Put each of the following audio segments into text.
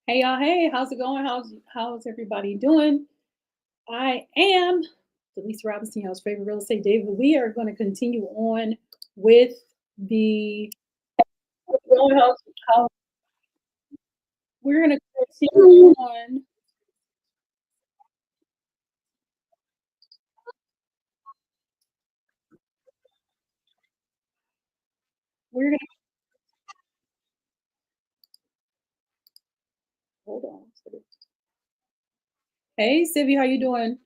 Hey y'all, hey, how's it going? How's everybody doing? I am Delisa Robinson, y'all's favorite real estate David. We are going to continue on with the how we're going to continue on. We're going to hold on. Hey, Sivy, how you doing?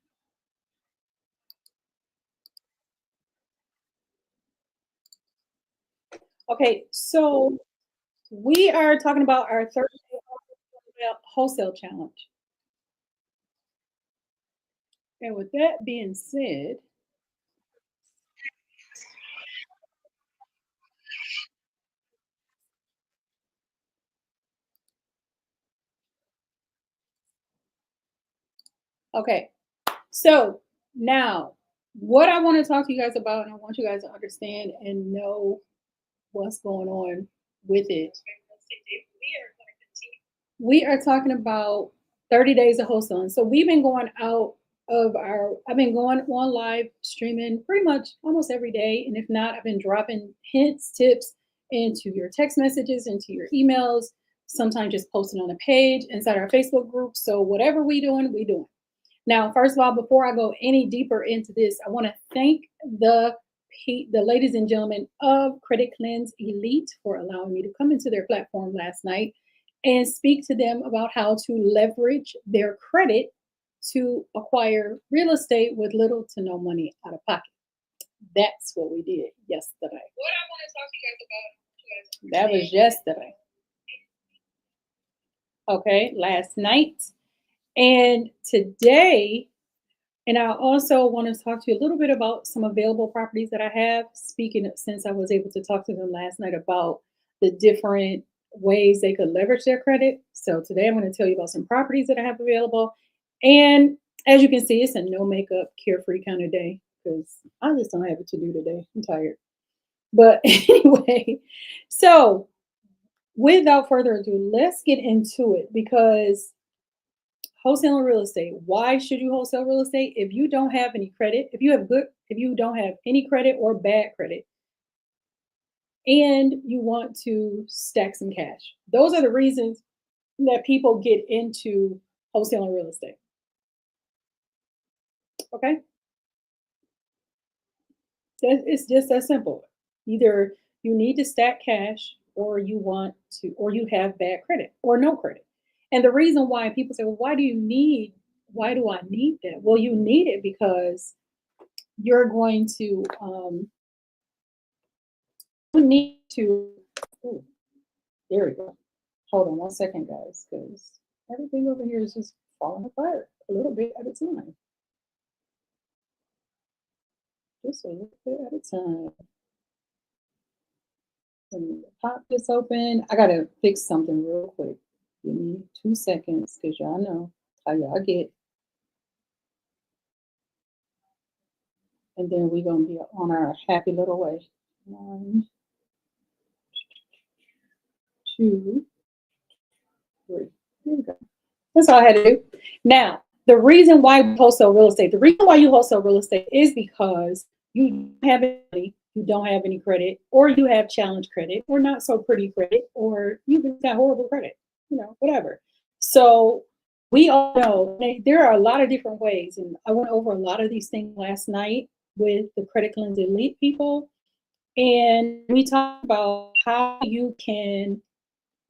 Okay, so we are talking about our third wholesale challenge. And with that being said, okay, so now what I want to talk to you guys about, and I want you guys to understand and know what's going on with it. We are talking about 30 days of wholesaling. So we've been going out of I've been going on live streaming pretty much almost every day. And if not, I've been dropping hints, tips into your text messages, into your emails, sometimes just posting on a page inside our Facebook group. So whatever we doing, we doing. Now, first of all, before I go any deeper into this, I want to thank the ladies and gentlemen of Credit Cleanse Elite for allowing me to come into their platform last night and speak to them about how to leverage their credit to acquire real estate with little to no money out of pocket. That's what we did yesterday. What I want to talk to you guys about. That was yesterday. Okay, last night. And today, and I also want to talk to you a little bit about some available properties that I have. Speaking of, since I was able to talk to them last night about the different ways they could leverage their credit. So today I'm going to tell you about some properties that I have available. And as you can see, it's a no makeup, carefree kind of day because I just don't have it to do today. I'm tired. But anyway, so without further ado, let's get into it because wholesaling real estate. Why should you wholesale real estate? If you don't have any credit, if you don't have any credit or bad credit, and you want to stack some cash, those are the reasons that people get into wholesaling real estate. Okay, it's just that simple. Either you need to stack cash, or you want to, or you have bad credit or no credit. And the reason why people say, "Well, why do I need that?" Well, you need it because you're going to you need to ooh, there we go. Hold on one second, guys, because everything over here is just falling apart a little bit at a time. Just a little bit at a time. Let me pop this open. I gotta fix something real quick. Give me 2 seconds, because y'all know how y'all get. And then we're gonna be on our happy little way. One, two, three. Here we go. That's all I had to do. Now, the reason why we wholesale real estate, the reason why you wholesale real estate is because you have any, you don't have any credit, or you have challenge credit, or not so pretty credit, or you have got horrible credit, whatever. So we all know there are a lot of different ways, and I went over a lot of these things last night with the Credit Cleanse Elite people, and we talked about how you can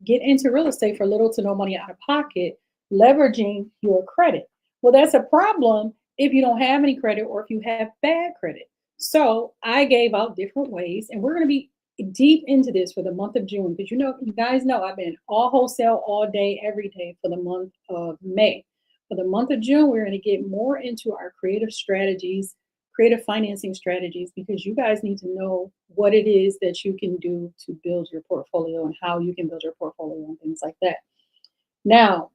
get into real estate for little to no money out of pocket, leveraging your credit. Well, that's a problem if you don't have any credit or if you have bad credit. So I gave out different ways, and we're going to be deep into this for the month of June because you guys know I've been all wholesale all day, every day for the month of May. For the month of June, we're going to get more into our creative strategies, creative financing strategies, because you guys need to know what it is that you can do to build your portfolio and how you can build your portfolio and things like that. Now,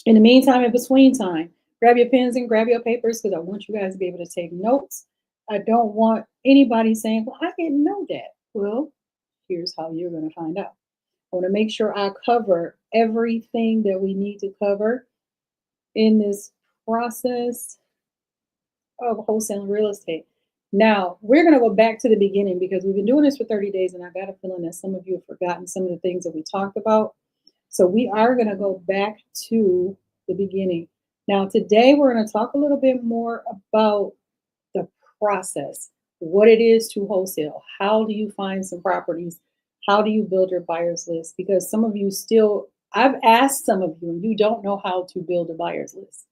in the meantime, in between time, grab your pens and grab your papers because I want you guys to be able to take notes. I don't want anybody saying, "Well, I didn't know that." Well, here's how you're going to find out. I want to make sure I cover everything that we need to cover in this process of wholesaling real estate. Now, we're going to go back to the beginning because we've been doing this for 30 days, and I got a feeling that some of you have forgotten some of the things that we talked about. So we are going to go back to the beginning. Now, today we're going to talk a little bit more about the process, what it is to wholesale. How do you find some properties? How do you build your buyer's list? Because some of you still, I've asked some of you, and you don't know how to build a buyer's list.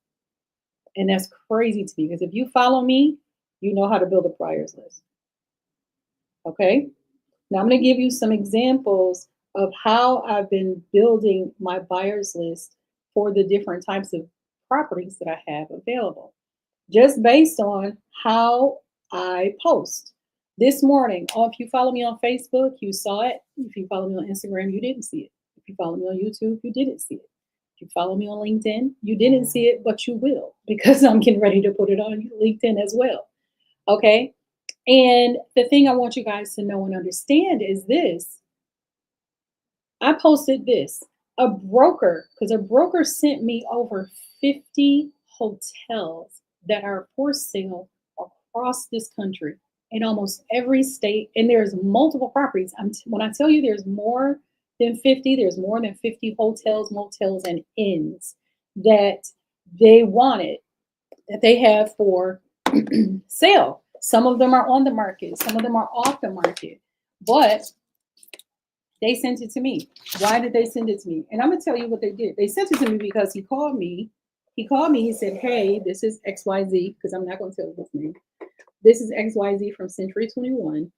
And that's crazy to me because if you follow me, you know how to build a buyer's list. Okay. Now I'm going to give you some examples of how I've been building my buyer's list for the different types of properties that I have available, just based on how I post. This morning, oh, if you follow me on Facebook, you saw it. If you follow me on Instagram, you didn't see it. If you follow me on YouTube, you didn't see it. If you follow me on LinkedIn, you didn't see it, but you will because I'm getting ready to put it on LinkedIn as well. Okay. And the thing I want you guys to know and understand is this. I posted this. A broker, because a broker sent me over 50 hotels that are for sale across this country in almost every state. And there's multiple properties. When I tell you there's more than 50, there's more than 50 hotels, motels, and inns that they wanted, that they have for sale. Some of them are on the market, some of them are off the market, but they sent it to me. Why did they send it to me? And I'm gonna tell you what they did. They sent it to me because he called me. He said, hey, this is XYZ, because I'm not gonna tell you his name. This is XYZ from Century 21.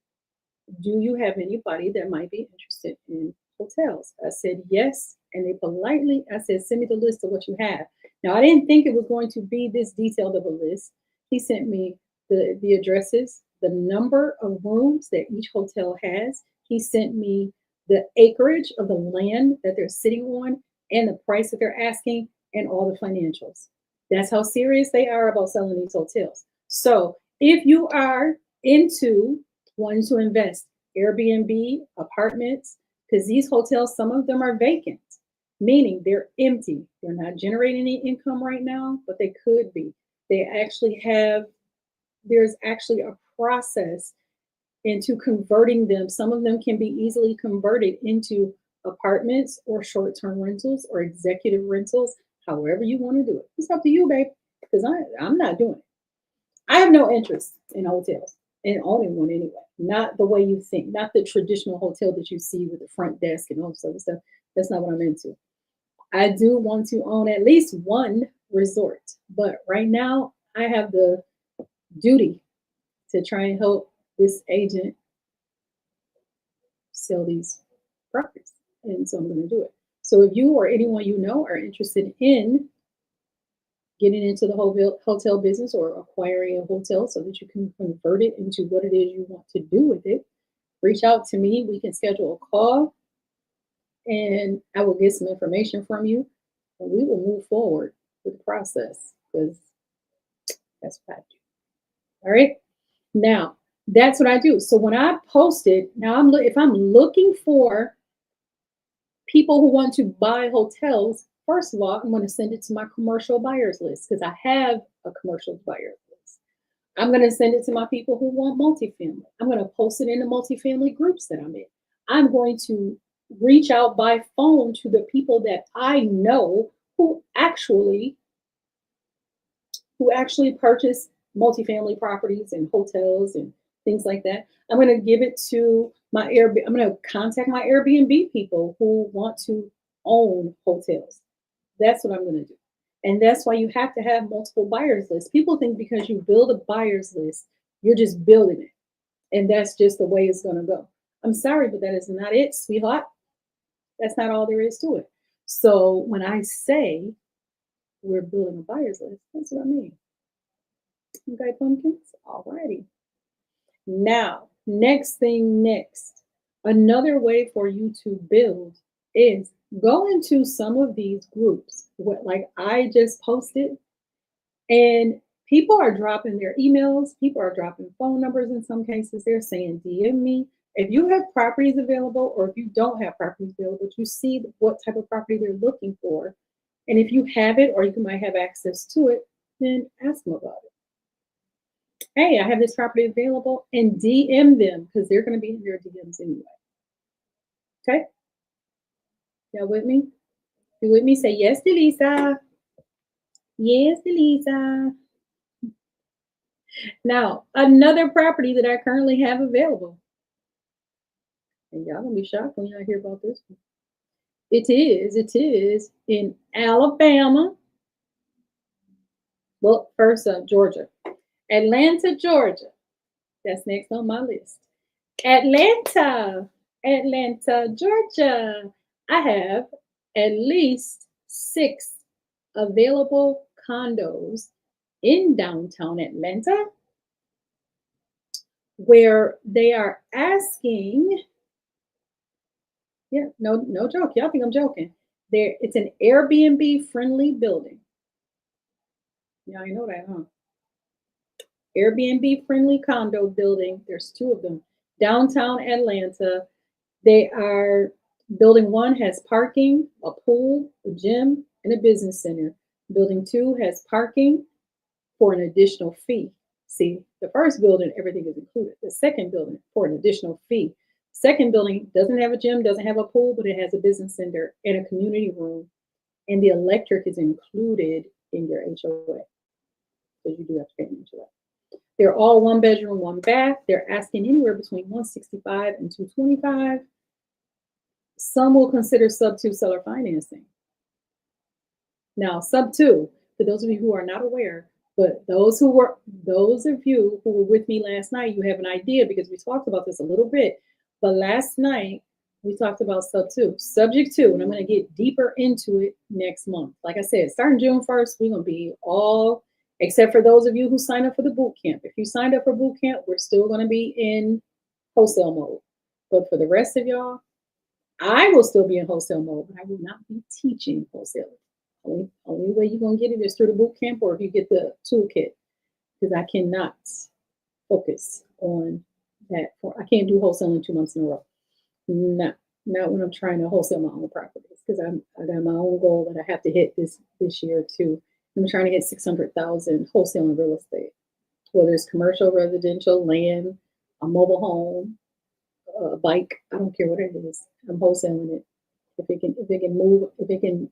Do you have anybody that might be interested in hotels? I said, yes. And they politely, I said, send me the list of what you have. Now, I didn't think it was going to be this detailed of a list. He sent me the addresses, the number of rooms that each hotel has. He sent me the acreage of the land that they're sitting on and the price that they're asking and all the financials. That's how serious they are about selling these hotels. So if you are into wanting to invest, Airbnb, apartments, because these hotels, some of them are vacant, meaning they're empty. They're not generating any income right now, but they could be. There's actually a process into converting them. Some of them can be easily converted into apartments or short-term rentals or executive rentals, however you want to do it. It's up to you, babe, because I'm not doing it. I have no interest in hotels and owning one anyway. Not the way you think, not the traditional hotel that you see with the front desk and all this other stuff. That's not what I'm into. I do want to own at least one resort, but right now I have the duty to try and help this agent sell these properties. And so I'm going to do it. So if you or anyone you know are interested in getting into the whole hotel business or acquiring a hotel so that you can convert it into what it is you want to do with it, reach out to me. We can schedule a call and I will get some information from you and we will move forward with the process because that's what I do. All right. Now, that's what I do. So when I post it, now if I'm looking for people who want to buy hotels, first of all, I'm going to send it to my commercial buyers list because I have a commercial buyers list. I'm going to send it to my people who want multifamily. I'm going to post it in the multifamily groups that I'm in. I'm going to reach out by phone to the people that I know who actually purchase multifamily properties and hotels and things like that. I'm going to give it to my Airbnb. I'm going to contact my Airbnb people who want to own hotels. That's what I'm going to do. And that's why you have to have multiple buyers lists. People think because you build a buyers list, you're just building it. And that's just the way it's going to go. I'm sorry, but that is not it, sweetheart. That's not all there is to it. So when I say we're building a buyers list, that's what I mean. Okay, pumpkins? Alrighty. Now, next. Another way for you to build is go into some of these groups, like I just posted, and people are dropping their emails, people are dropping phone numbers in some cases. They're saying DM me, If you have properties available, or if you don't have properties available, you see what type of property they're looking for. And if you have it, or you might have access to it, then ask them about it. Hey, I have this property available, and DM them, because they're going to be in your DMs anyway. Okay? Y'all with me? You with me? Say yes, Delisa. Yes, Delisa. Now, another property that I currently have available. And y'all gonna be shocked when y'all hear about this one. It is in Alabama. Well, first up, Georgia. Atlanta, Georgia. That's next on my list. Atlanta, Georgia. I have at least 6 available condos in downtown Atlanta where they are asking, yeah, no joke. Y'all think I'm joking. It's an Airbnb friendly building. Y'all you know that, huh? Airbnb friendly condo building. There's 2 of them. Downtown Atlanta. They are building 1 has parking, a pool, a gym, and a business center. Building 2 has parking for an additional fee. See, the first building, everything is included. The second building, for an additional fee. Second building doesn't have a gym, doesn't have a pool, but it has a business center and a community room. And the electric is included in your HOA. Because you do have to pay an HOA. They're all 1 bedroom, 1 bath. They're asking anywhere between 165 and 225. Some will consider sub 2 seller financing. Now, sub 2, for those of you who are not aware, but those of you who were with me last night, you have an idea because we talked about this a little bit. But last night we talked about sub 2, subject to, and I'm going to get deeper into it next month. Like I said, starting June 1st, we're going to be all, except for those of you who signed up for the boot camp. If you signed up for boot camp, we're still going to be in wholesale mode. But for the rest of y'all, I will still be in wholesale mode, but I will not be teaching wholesale. Only way you're going to get it is through the boot camp, or if you get the toolkit, because I cannot focus on that. I can't do wholesaling 2 months in a row. Not when I'm trying to wholesale my own properties, because I got my own goal that I have to hit this year too. I'm trying to get 600,000 wholesaling real estate, whether it's commercial, residential, land, a mobile home, a bike. I don't care what it is. I'm wholesaling it. If it can move, if it can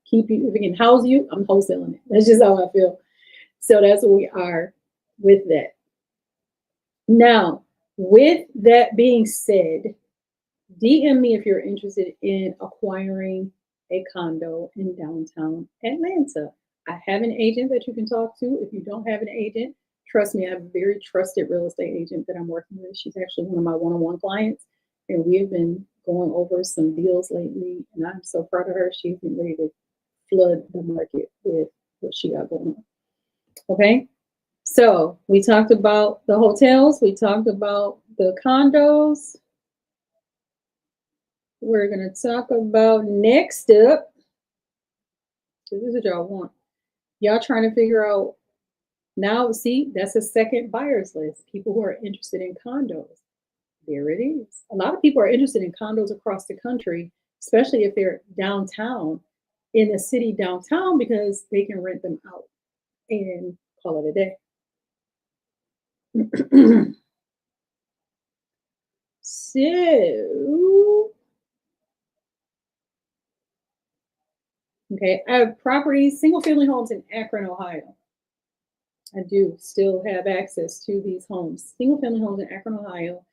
keep you, if it can house you, I'm wholesaling it. That's just how I feel. So that's what we are with that. Now, with that being said, DM me if you're interested in acquiring a condo in downtown Atlanta. I have an agent that you can talk to. If you don't have an agent, trust me, I have a very trusted real estate agent that I'm working with. She's actually one of my one-on-one clients, and we have been going over some deals lately, and I'm so proud of her. She's been ready to flood the market with what she got going on. Okay, so we talked about the hotels, we talked about the condos. We're going to talk about next up, this is what y'all want. Y'all trying to figure out now, see, that's a second buyer's list. People who are interested in condos. There it is. A lot of people are interested in condos across the country, especially if they're downtown, in the city downtown, because they can rent them out and call it a day. So, okay, I have properties, single family homes in Akron, Ohio. I do still have access to these homes, single family homes in Akron, Ohio.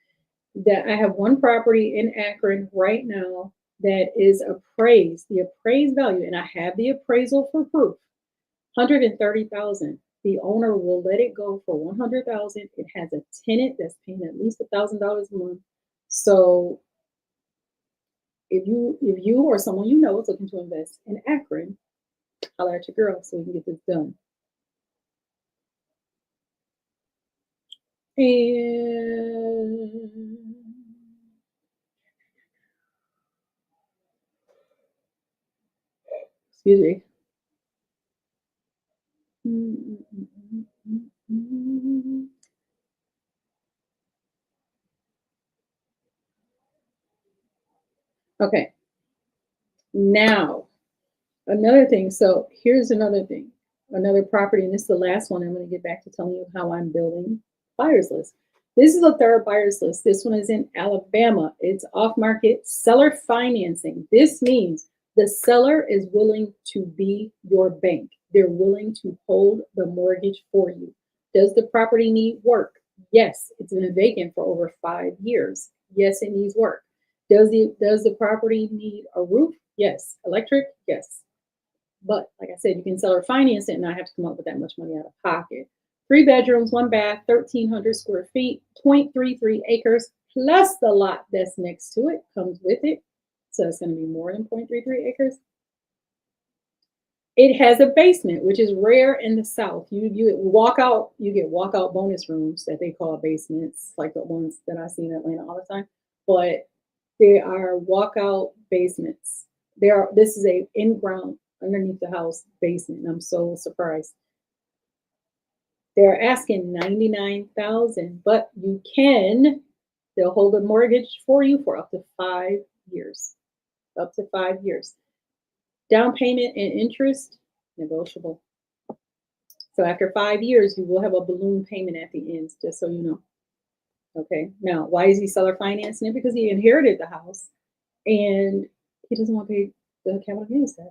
That I have 1 property in Akron right now that is appraised, the appraised value, and I have the appraisal for proof, $130,000. The owner will let it go for $100,000. It has a tenant that's paying at least $1,000 a month. So if you or someone you know is looking to invest in Akron, holler at your girl so we can get this done. And excuse me. Okay. Now, another thing. So here's another thing. Another property, and this is the last one. I'm going to get back to telling you how I'm building buyers list. This is a third buyers list. This one is in Alabama. It's off market seller financing. This means the seller is willing to be your bank. They're willing to hold the mortgage for you. Does the property need work? Yes, it's been vacant for over 5 years. Yes, it needs work. Does the property need a roof? Yes. Electric? Yes. But like I said, you can seller finance it and not have to come up with that much money out of pocket. 3 bedrooms, 1 bath, 1,300 square feet, 0.33 acres, plus the lot that's next to it comes with it. So it's going to be more than 0.33 acres. It has a basement, which is rare in the South. You walk out, you get walkout bonus rooms that they call basements, like the ones that I see in Atlanta all the time. But they are walkout basements. This is a in-ground underneath the house basement. And I'm so surprised. They're asking 99,000, but they'll hold a mortgage for you for up to 5 years. Up to 5 years. Down payment and interest, negotiable. So after 5 years, you will have a balloon payment at the end, just so you know. Okay. Now, why is he seller financing it? Because he inherited the house and he doesn't want to pay the capital gains tax.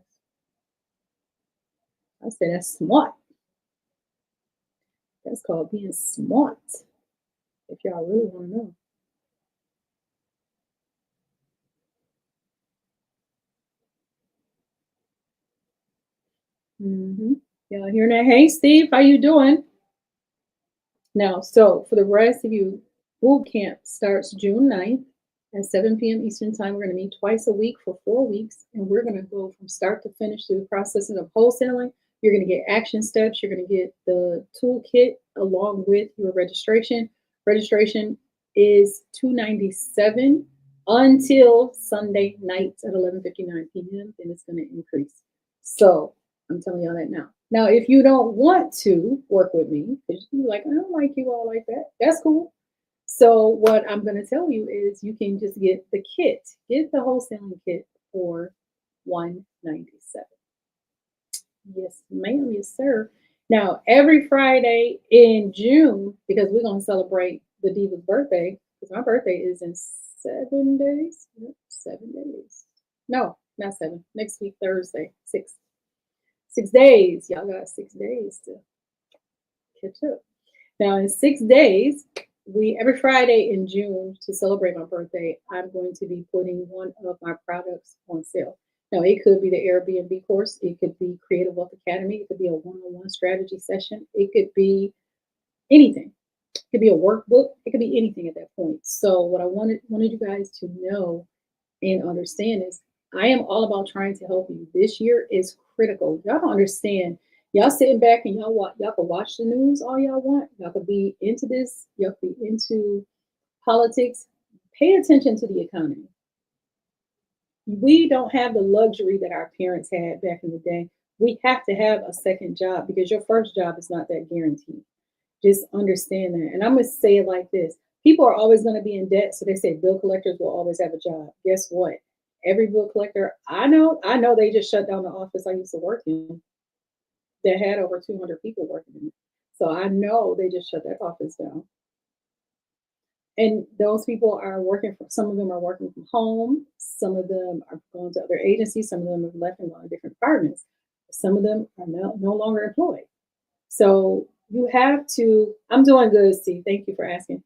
I say that's smart. That's called being smart. If y'all really want to know. Y'all hearing that? Hey, Steve, how you doing? Now, so for the rest of you, boot camp starts June 9th at 7 p.m. Eastern Time. We're going to meet twice a week for 4 weeks, and we're going to go from start to finish through the processing of wholesaling. You're going to get action steps. You're going to get the toolkit along with your registration. Registration is $297 until Sunday nights at 11:59 p.m. Then it's going to increase. So I'm telling y'all that now. Now, if you don't want to work with me, because you're like, I don't like you all like that, that's cool. So what I'm going to tell you is you can just get the kit, get the wholesaling kit for $197. Yes, ma'am, yes, sir. Now, every Friday in June, because we're going to celebrate the Diva's birthday, because my birthday is in 7 days. Yep, 7 days. No, not seven. Next week, Thursday, 6 days. Y'all got 6 days to catch up. Now, in 6 days, every Friday in June to celebrate my birthday, I'm going to be putting one of my products on sale. Now, it could be the Airbnb course, it could be Creative Wealth Academy, it could be a one-on-one strategy session, it could be anything. It could be a workbook, it could be anything at that point. So, what I wanted you guys to know and understand is I am all about trying to help you. This year is critical. Y'all don't understand. Y'all sitting back and y'all can watch the news all y'all want. Y'all could be into this. Y'all could be into politics. Pay attention to the economy. We don't have the luxury that our parents had back in the day. We have to have a second job because your first job is not that guaranteed. Just understand that. And I'm going to say it like this. People are always going to be in debt. So they say bill collectors will always have a job. Guess what? Every bill collector I know they just shut down the office I used to work in that had over 200 people working in it. So I know they just shut that office down. And those people are working from, some of them are working from home. Some of them are going to other agencies. Some of them have left and gone to different departments. Some of them are no longer employed. So you have to, I'm doing good, Steve. Thank you for asking.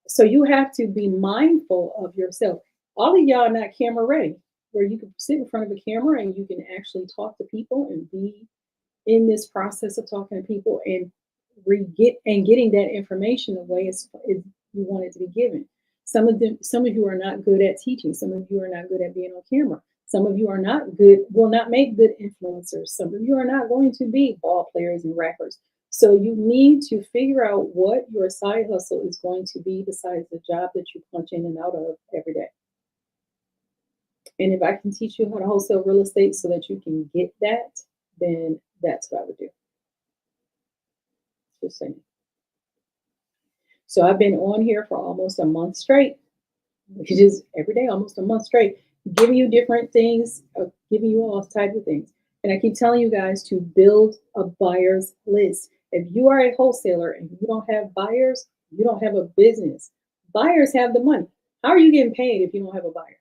So you have to be mindful of yourself. All of y'all are not camera ready, where you can sit in front of a camera and you can actually talk to people and be in this process of talking to people and getting that information the way you want it to be given. Some of you are not good at teaching. Some of you are not good at being on camera. Some of you are not good, will not make good influencers. Some of you are not going to be ball players and rappers. So you need to figure out what your side hustle is going to be besides the job that you punch in and out of every day. And if I can teach you how to wholesale real estate so that you can get that, then that's what I would do. Just saying. So I've been on here for almost a month straight, which is every day, almost a month straight, giving you different things, giving you all types of things. And I keep telling you guys to build a buyer's list. If you are a wholesaler and you don't have buyers, you don't have a business. Buyers have the money. How are you getting paid if you don't have a buyer?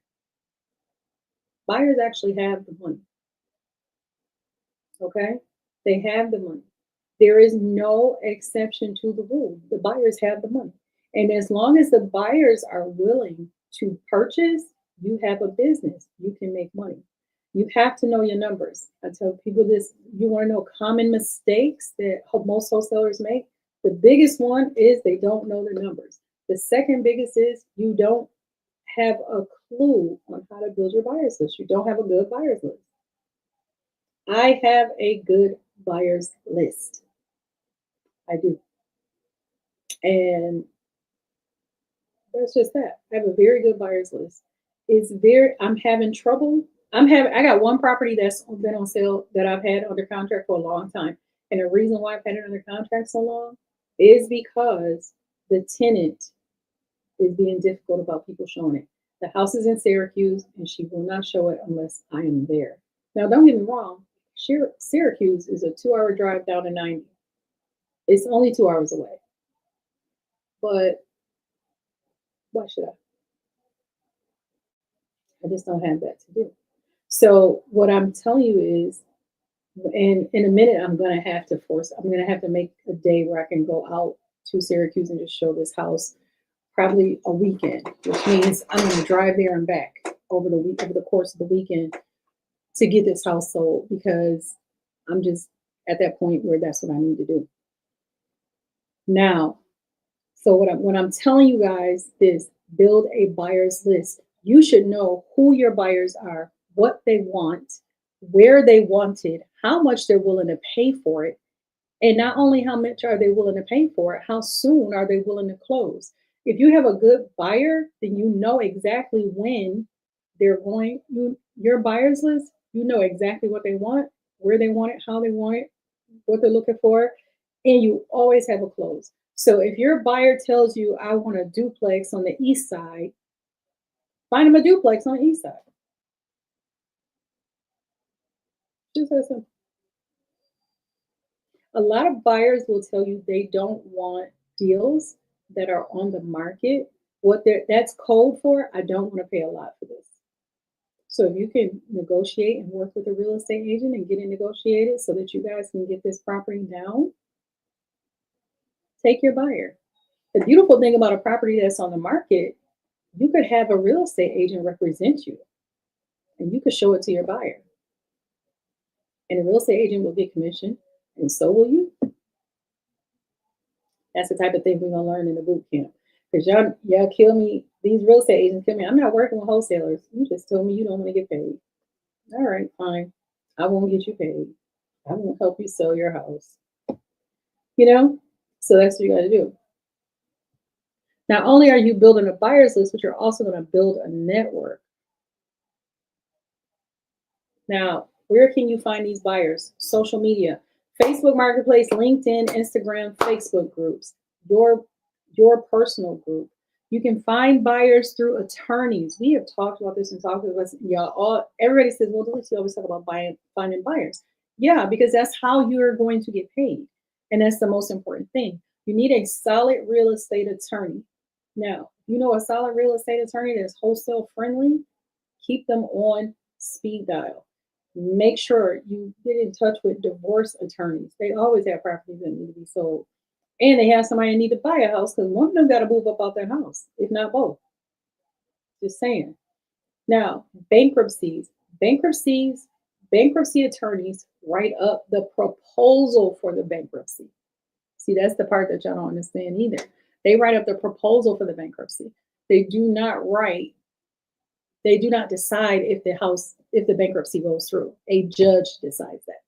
Buyers actually have the money. Okay? They have the money. There is no exception to the rule. The buyers have the money. And as long as the buyers are willing to purchase, you have a business. You can make money. You have to know your numbers. I tell people this, you want to know common mistakes that most wholesalers make? The biggest one is they don't know the numbers. The second biggest is you don't have a clue on how to build your buyers list. You don't have a good buyers list. I have a good buyers list. I do. And that's just that. I have a very good buyers list. I'm having trouble. I got one property that's been on sale that I've had under contract for a long time. And the reason why I've had it under contract so long is because the tenant is being difficult about people showing it. The house is in Syracuse and she will not show it unless I am there. Now, don't get me wrong. Syracuse is a 2-hour drive down to 90. It's only 2 hours away. But why should I? I just don't have that to do. So what I'm telling you is, and in a minute, I'm going to have to make a day where I can go out to Syracuse and just show this house, probably a weekend, which means I'm going to drive there and back over the course of the weekend to get this house sold, because I'm just at that point where that's what I need to do. Now, so what I'm telling you guys is build a buyer's list. You should know who your buyers are, what they want, where they want it, how much they're willing to pay for it. And not only how much are they willing to pay for it, how soon are they willing to close? If you have a good buyer, then you know exactly when they're going, your buyer's list, you know exactly what they want, where they want it, how they want it, what they're looking for, and you always have a close. So if your buyer tells you, I want a duplex on the east side, find them a duplex on the east side. Just that simple. A lot of buyers will tell you they don't want deals that are on the market. That's code for, I don't want to pay a lot for this. So if you can negotiate and work with a real estate agent and get it negotiated so that you guys can get this property down, take your buyer. The beautiful thing about a property that's on the market, you could have a real estate agent represent you and you could show it to your buyer. And the real estate agent will get commission, and so will you. That's the type of thing we're gonna learn in the boot camp. Because y'all kill me, these real estate agents kill me. I'm not working with wholesalers. You just told me you don't want to get paid. All right, fine. I won't get you paid. I won't help you sell your house. You know? So that's what you gotta do. Not only are you building a buyer's list, but you're also gonna build a network. Now, where can you find these buyers? Social media, Facebook Marketplace, LinkedIn, Instagram, Facebook groups, your personal group. You can find buyers through attorneys. We have talked about this and talked about this. Everybody says, well, Delisa, you always talk about finding buyers. Yeah, because that's how you're going to get paid. And that's the most important thing. You need a solid real estate attorney. Now, you know a solid real estate attorney that's wholesale friendly, keep them on speed dial. Make sure you get in touch with divorce attorneys. They always have properties that need to be sold. And they have somebody that need to buy a house because one of them got to move up out their house, if not both. Just saying. Now, bankruptcy attorneys write up the proposal for the bankruptcy. See, that's the part that y'all don't understand either. They write up the proposal for the bankruptcy. They do not decide if the bankruptcy goes through. A judge decides that.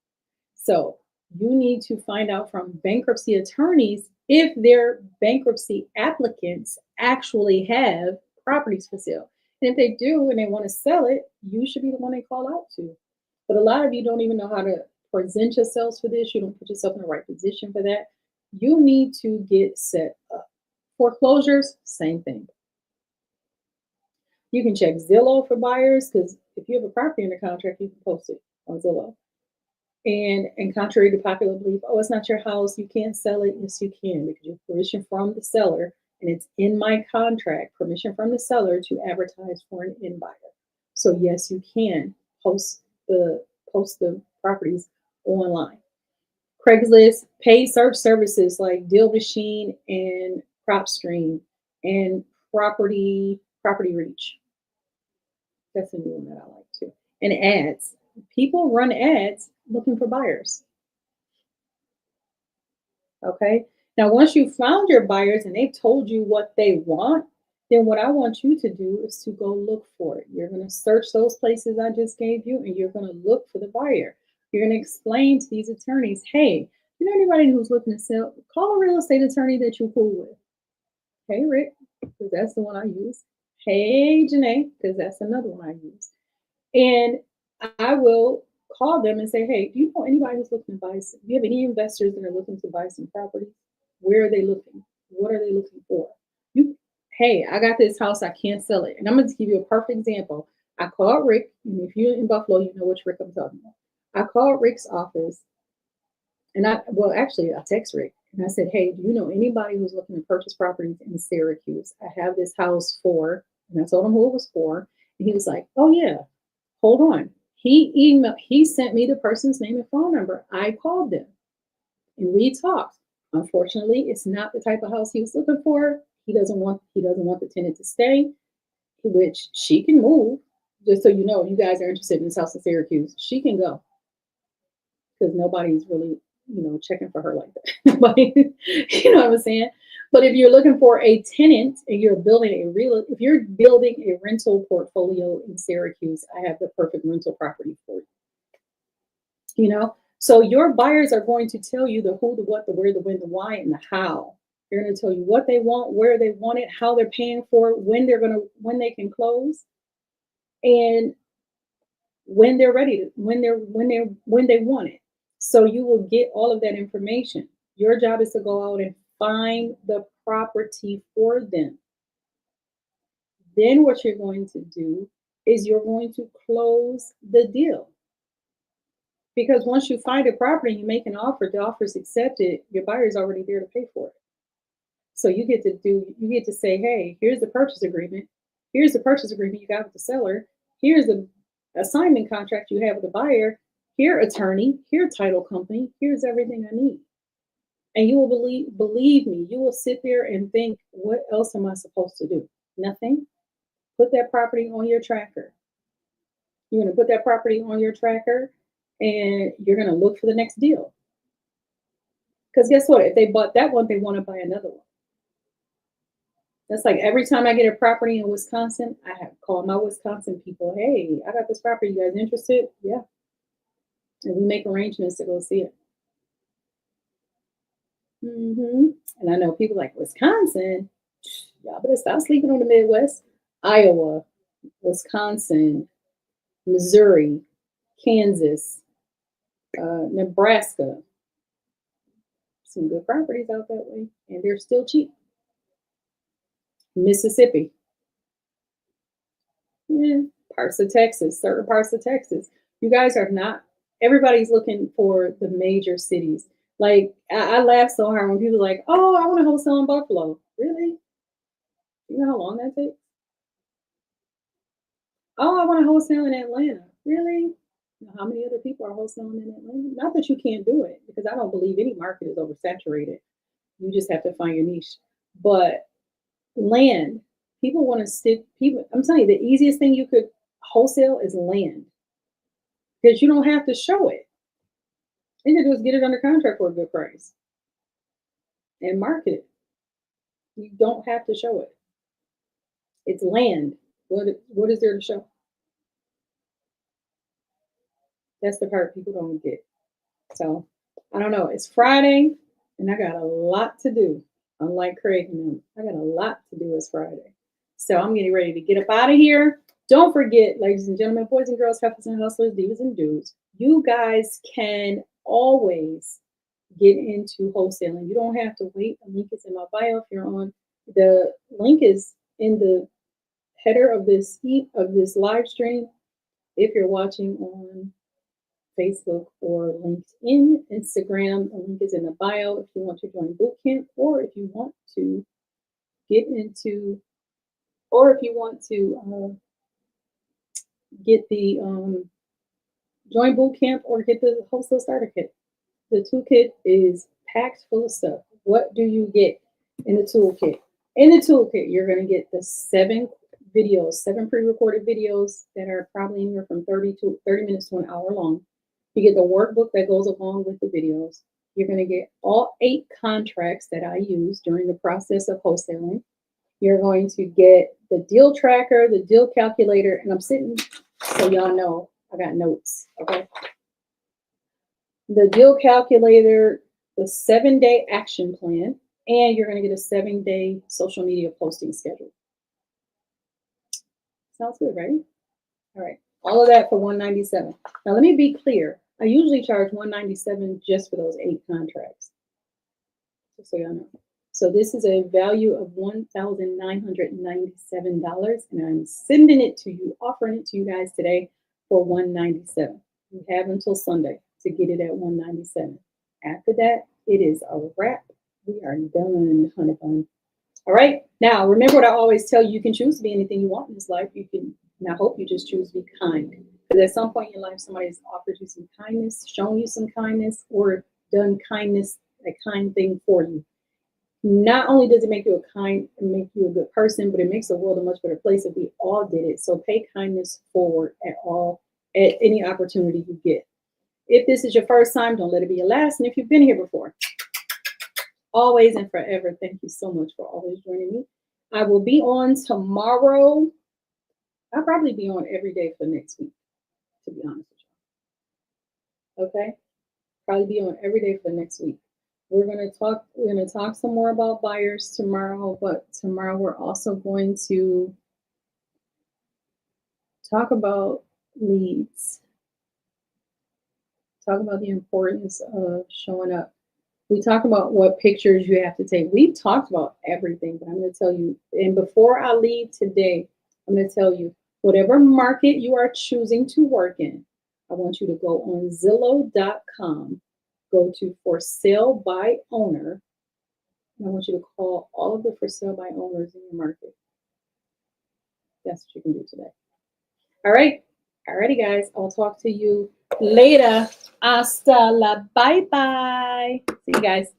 So you need to find out from bankruptcy attorneys if their bankruptcy applicants actually have properties for sale. And if they do and they want to sell it, you should be the one they call out to. But a lot of you don't even know how to present yourselves for this. You don't put yourself in the right position for that. You need to get set up. Foreclosures, same thing. You can check Zillow for buyers because if you have a property under contract, you can post it on Zillow. And contrary to popular belief, oh, it's not your house, you can't sell it. Yes, you can because you have permission from the seller, and it's in my contract, permission from the seller to advertise for an in buyer. So yes, you can the post the properties online. Craigslist, paid search services like Deal Machine and PropStream and Property Reach. That's a new one that I like too. And ads. People run ads looking for buyers. Okay. Now, once you found your buyers and they've told you what they want, then what I want you to do is to go look for it. You're going to search those places I just gave you and you're going to look for the buyer. You're going to explain to these attorneys, hey, you know anybody who's looking to sell? Call a real estate attorney that you're cool with. Hey, Rick, because that's the one I use. Hey, Janae, because that's another one I use. And I will call them and say, hey, do you know anybody who's looking to buy some? Do you have any investors that are looking to buy some property? Where are they looking? What are they looking for? Hey, I got this house, I can't sell it. And I'm going to give you a perfect example. I called Rick, and if you're in Buffalo, you know which Rick I'm talking about. I called Rick's office, and I text Rick, and I said, hey, do you know anybody who's looking to purchase properties in Syracuse? I have this house for, and I told him who it was for, and he was like, oh yeah, hold on. He sent me the person's name and phone number. I called them and we talked. Unfortunately, it's not the type of house he was looking for. He doesn't want the tenant to stay, which she can move. Just so you know, if you guys are interested in this house in Syracuse, she can go because nobody's really, checking for her like that. You know what I'm saying? But if you're looking for a tenant and if you're building a rental portfolio in Syracuse, I have the perfect rental property for you. So your buyers are going to tell you the who, the what, the where, the when, the why, and the how. They're going to tell you what they want, where they want it, how they're paying for it, when they can close, and when they're ready to, when they want it. So you will get all of that information. Your job is to go out and find the property for them. Then what you're going to do is you're going to close the deal. Because once you find a property, you make an offer, the offer is accepted, your buyer is already there to pay for it. So you get to say, hey, here's the purchase agreement. Here's the purchase agreement you got with the seller. Here's the assignment contract you have with the buyer. Here, attorney. Here, title company. Here's everything I need. And you will believe me, you will sit there and think, what else am I supposed to do? Nothing. Put that property on your tracker. You're going to put that property on your tracker and you're going to look for the next deal. Because guess what? If they bought that one, they want to buy another one. That's like every time I get a property in Wisconsin, I have called my Wisconsin people. Hey, I got this property. You guys interested? Yeah. And we make arrangements to go see it. And I know people like Wisconsin. Y'all better stop sleeping on the Midwest. Iowa, Wisconsin, Missouri, Kansas, Nebraska. Some good properties out that way, and they're still cheap. Mississippi, parts of Texas, certain parts of Texas. You guys are not. Everybody's looking for the major cities. Like I laugh so hard when people are like, "Oh, I want to wholesale in Buffalo." Really? You know how long that takes? Oh, I want to wholesale in Atlanta. Really? You know how many other people are wholesaling in Atlanta? Not that you can't do it, because I don't believe any market is oversaturated. You just have to find your niche. But land, people want to stick. People, I'm telling you, the easiest thing you could wholesale is land because you don't have to show it. You can just get it under contract for a good price and market it. You don't have to show it. It's land. What is there to show? That's the part people don't get. So I don't know. It's Friday and I got a lot to do. Unlike Craig and them, I got a lot to do. It's Friday. So I'm getting ready to get up out of here. Don't forget, ladies and gentlemen, boys and girls, heifers and hustlers, divas and dudes, you guys can always get into wholesaling. You don't have to wait. The link is in my bio. If you're on, the link is in the header of this live stream. If you're watching on Facebook or LinkedIn, Instagram, the link is in the bio if you want to join bootcamp, or if you want to get into, or if you want to get the join bootcamp or get the wholesale starter kit. The toolkit is packed full of stuff. What do you get in the toolkit? In the toolkit, you're going to get the 7 videos, 7 pre-recorded videos that are probably anywhere from 30 minutes to an hour long. You get the workbook that goes along with the videos. You're going to get all 8 contracts that I use during the process of wholesaling. You're going to get the deal tracker, the deal calculator, and I'm sitting so y'all know I got notes, okay? The deal calculator, the 7-day action plan, and you're going to get a 7-day social media posting schedule. Sounds good, right? All right. All of that for $197. Now, let me be clear. I usually charge $197 just for those 8 contracts, just so y'all know. So this is a value of $1,997, and I'm sending it to you, offering it to you guys today for $197. You have until Sunday to get it at $197. After that, it is a wrap. We are done, honey bun. All right. Now, remember what I always tell you: you can choose to be anything you want in this life. You can, and I hope you just choose to be kind. Because at some point in your life, somebody has offered you some kindness, shown you some kindness, or done kindness, a kind thing for you. Not only does it make you make you a good person, but it makes the world a much better place if we all did it. So pay kindness forward at any opportunity you get. If this is your first time, don't let it be your last. And if you've been here before, always and forever, thank you so much for always joining me. I will be on tomorrow. I'll probably be on every day for next week, to be honest with you. Okay? Probably be on every day for next week. We're gonna talk some more about buyers tomorrow, but tomorrow we're also going to talk about leads. Talk about the importance of showing up. We talk about what pictures you have to take. We've talked about everything, but I'm going to tell you, and before I leave today, I'm going to tell you, whatever market you are choosing to work in, I want you to go on Zillow.com, go to for sale by owner, and I want you to call all of the for sale by owners in your market. That's what you can do today. All right. Alrighty, guys. I'll talk to you later. Hasta la bye-bye. See you guys.